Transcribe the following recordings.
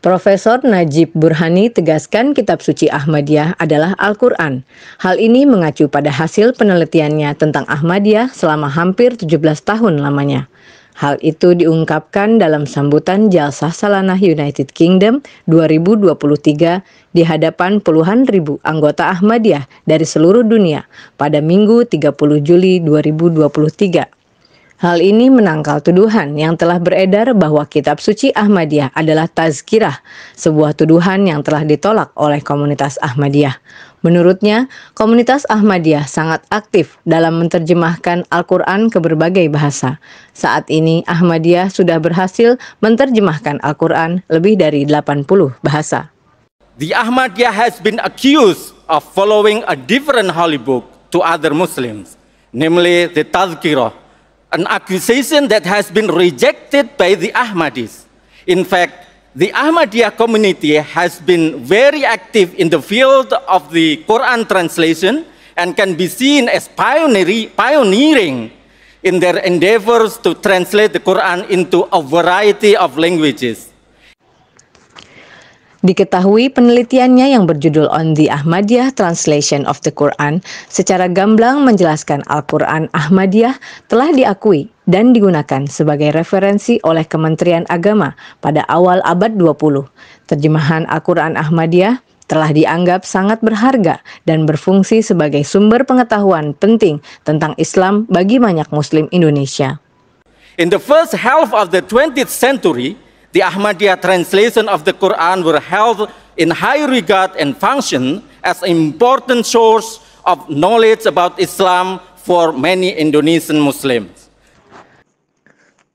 Profesor Najib Burhani tegaskan kitab suci Ahmadiyah adalah Al-Quran. Hal ini mengacu pada hasil penelitiannya tentang Ahmadiyah selama hampir 17 tahun lamanya. Hal itu diungkapkan dalam sambutan Jalsah Salanah United Kingdom 2023 di hadapan puluhan ribu anggota Ahmadiyah dari seluruh dunia pada Minggu 30 Juli 2023. Hal ini menangkal tuduhan yang telah beredar bahwa kitab suci Ahmadiyah adalah tazkirah, sebuah tuduhan yang telah ditolak oleh komunitas Ahmadiyah. Menurutnya, komunitas Ahmadiyah sangat aktif dalam menerjemahkan Al-Quran ke berbagai bahasa. Saat ini, Ahmadiyah sudah berhasil menerjemahkan Al-Quran lebih dari 80 bahasa. The Ahmadiyah has been accused of following a different holy book to other Muslims, namely the Tazkirah, an accusation that has been rejected by the Ahmadis. In fact, the Ahmadiyya community has been very active in the field of the Quran translation and can be seen as pioneering in their endeavors to translate the Quran into a variety of languages. Diketahui penelitiannya yang berjudul On the Ahmadiyah Translation of the Quran secara gamblang menjelaskan Al-Quran Ahmadiyah telah diakui dan digunakan sebagai referensi oleh Kementerian Agama pada awal abad 20. Terjemahan Al-Quran Ahmadiyah telah dianggap sangat berharga dan berfungsi sebagai sumber pengetahuan penting tentang Islam bagi banyak Muslim Indonesia. In the first half of the 20th century, the Ahmadiyya translation of the Quran were held in high regard and function as an important source of knowledge about Islam for many Indonesian Muslims.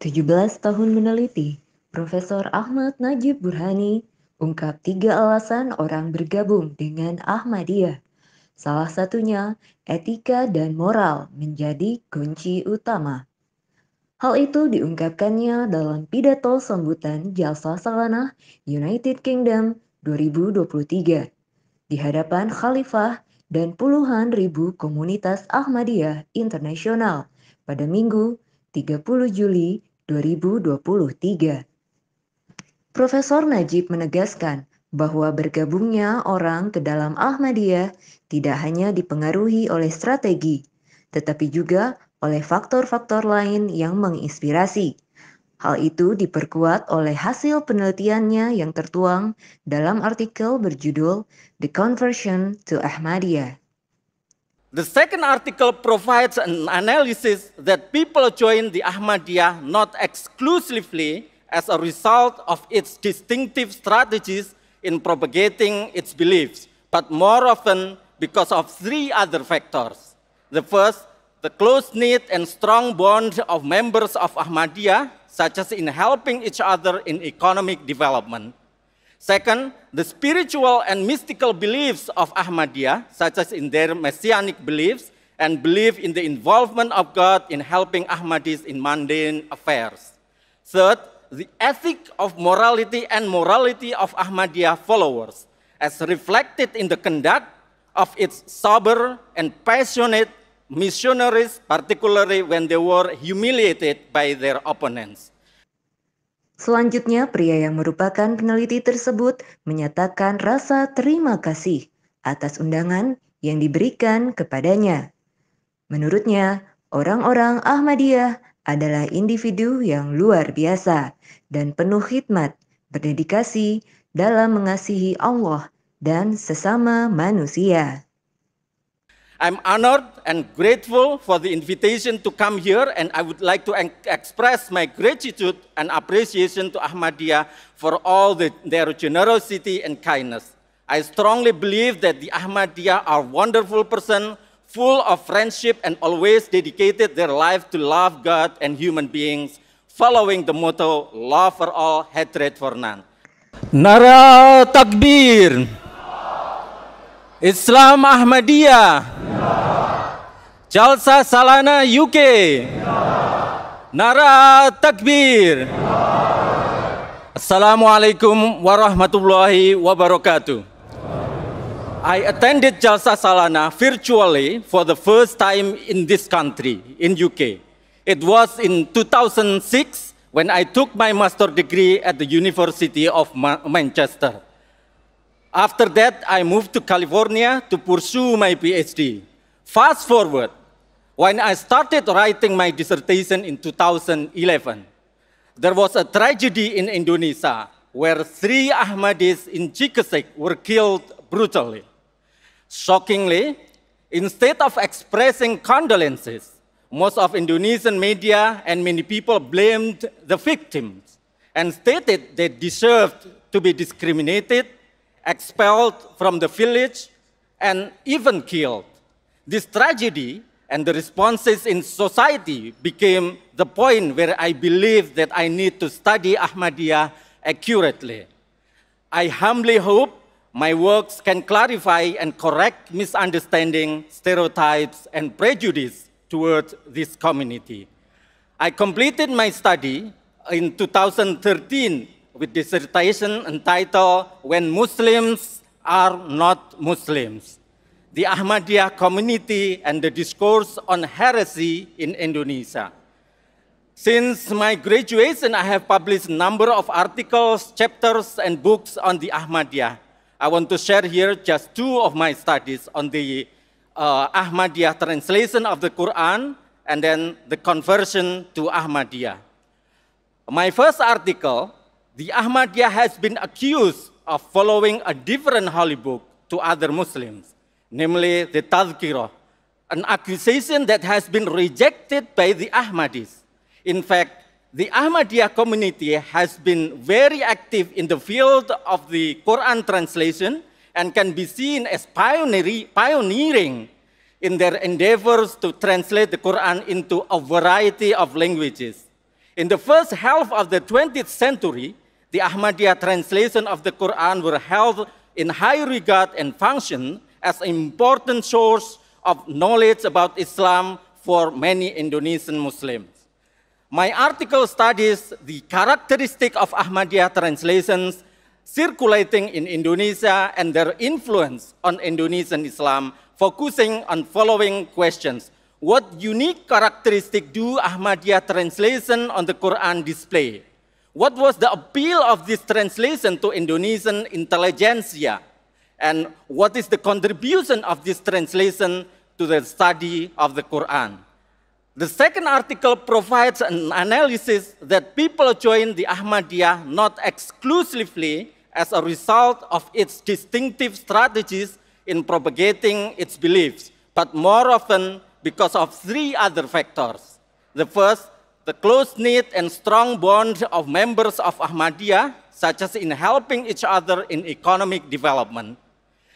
17 tahun meneliti, Profesor Ahmad Najib Burhani ungkap 3 alasan orang bergabung dengan Ahmadiyah. Salah satunya, etika dan moral menjadi kunci utama. Hal itu diungkapkannya dalam pidato sambutan Jalsah Salanah United Kingdom 2023 di hadapan khalifah dan puluhan ribu komunitas Ahmadiyah internasional pada Minggu 30 Juli 2023. Profesor Najib menegaskan bahwa bergabungnya orang ke dalam Ahmadiyah tidak hanya dipengaruhi oleh strategi, tetapi juga oleh faktor-faktor lain yang menginspirasi. Hal itu diperkuat oleh hasil penelitiannya yang tertuang dalam artikel berjudul The Conversion to Ahmadiyah. The second article provides an analysis that people join the Ahmadiyah not exclusively as a result of its distinctive strategies in propagating its beliefs, but more often because of 3 other factors. The first, the close-knit and strong bond of members of Ahmadiyah, such as in helping each other in economic development. Second, the spiritual and mystical beliefs of Ahmadiyah, such as in their messianic beliefs and belief in the involvement of God in helping Ahmadis in mundane affairs. Third, the ethic of morality and morality of Ahmadiyah followers, as reflected in the conduct of its sober and passionate missionaries, particularly when they were humiliated by their opponents. Selanjutnya, pria yang merupakan peneliti tersebut menyatakan rasa terima kasih atas undangan yang diberikan kepadanya. Menurutnya, orang-orang Ahmadiyah adalah individu yang luar biasa dan penuh khidmat, berdedikasi dalam mengasihi Allah dan sesama manusia. I'm honored and grateful for the invitation to come here, and I would like to express my gratitude and appreciation to Ahmadiyah for all their generosity and kindness. I strongly believe that the Ahmadiyah are wonderful person, full of friendship and always dedicated their life to love God and human beings, following the motto, love for all, hatred for none. Nara Takbir! Islam Ahmadiyah! Jalsah Salanah UK! Nara Takbir! Assalamualaikum warahmatullahi wabarakatuh. I attended Jalsah Salanah virtually for the first time in this country, in UK. It was in 2006 when I took my master's degree at the University of Manchester. After that, I moved to California to pursue my PhD. Fast forward, when I started writing my dissertation in 2011, there was a tragedy in Indonesia where 3 Ahmadis in Cikesik were killed brutally. Shockingly, instead of expressing condolences, most of Indonesian media and many people blamed the victims and stated they deserved to be discriminated, expelled from the village, and even killed. This tragedy and the responses in society became the point where I believed that I need to study Ahmadiyya accurately. I humbly hope my works can clarify and correct misunderstanding, stereotypes, and prejudice towards this community. I completed my study in 2013 with dissertation entitled When Muslims Are Not Muslims, the Ahmadiyya Community and the Discourse on Heresy in Indonesia. Since my graduation, I have published a number of articles, chapters, and books on the Ahmadiyya. I want to share here just 2 of my studies on the Ahmadiyya translation of the Quran and then the conversion to Ahmadiyya. My first article, the Ahmadiyya has been accused of following a different holy book to other Muslims, namely the Tazkirah, an accusation that has been rejected by the Ahmadis. In fact, the Ahmadiyya community has been very active in the field of the Quran translation and can be seen as pioneering in their endeavors to translate the Quran into a variety of languages. In the first half of the 20th century, the Ahmadiyya translation of the Quran were held in high regard and functioned as an important source of knowledge about Islam for many Indonesian Muslims. My article studies the characteristic of Ahmadiyya translations circulating in Indonesia and their influence on Indonesian Islam, focusing on following questions. What unique characteristic do Ahmadiyya translation on the Quran display? What was the appeal of this translation to Indonesian intelligentsia? And what is the contribution of this translation to the study of the Quran? The second article provides an analysis that people join the Ahmadiyya not exclusively as a result of its distinctive strategies in propagating its beliefs, but more often because of 3 other factors. The first, the close-knit and strong bond of members of Ahmadiyya, such as in helping each other in economic development.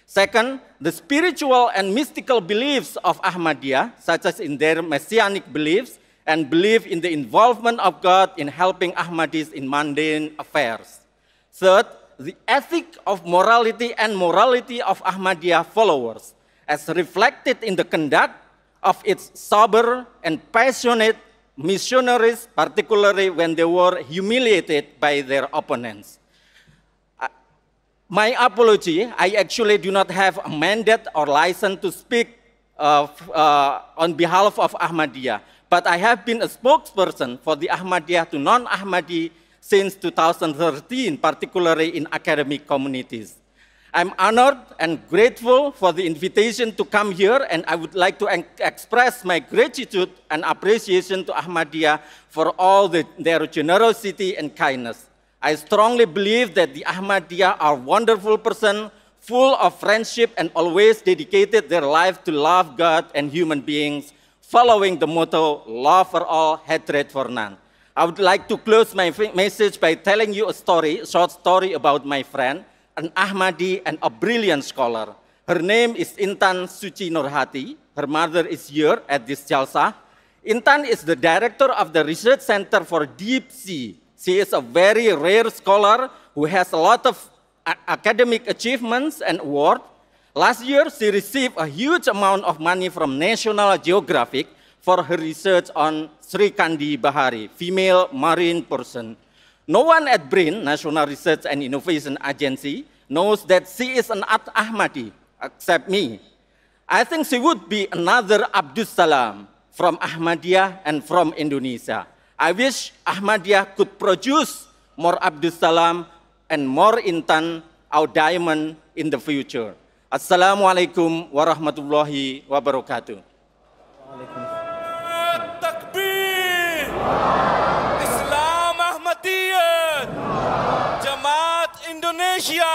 Second, the spiritual and mystical beliefs of Ahmadiyya, such as in their messianic beliefs and belief in the involvement of God in helping Ahmadis in mundane affairs. Third, the ethic of morality and morality of Ahmadiyya followers, as reflected in the conduct of its sober and passionate missionaries, particularly when they were humiliated by their opponents. My apology, I actually do not have a mandate or license to speak on behalf of Ahmadiyya, but I have been a spokesperson for the Ahmadiyya to non-Ahmadi since 2013, particularly in academic communities. I'm honored and grateful for the invitation to come here, and I would like to express my gratitude and appreciation to Ahmadiyya for all their generosity and kindness. I strongly believe that the Ahmadiyya are wonderful persons, full of friendship and always dedicated their life to love God and human beings, following the motto, love for all, hatred for none. I would like to close my message by telling you a short story about my friend, an Ahmadi and a brilliant scholar. Her name is Intan Suci Nurhati. Her mother is here at this jalsa. Intan is the director of the Research Center for Deep Sea. She is a very rare scholar who has a lot of academic achievements and awards. Last year, she received a huge amount of money from National Geographic for her research on Sri Kandi Bahari, female marine person. No one at BRIN, National Research and Innovation Agency, knows that she is an Ahmadi, except me. I think she would be another Abdus Salam from Ahmadiyya and from Indonesia. I wish Ahmadiyah could produce more Abdus Salam and more Intan our diamond in the future. Assalamualaikum warahmatullahi wabarakatuh. Takbir! Islam Ahmadiyah! Jamaat Indonesia!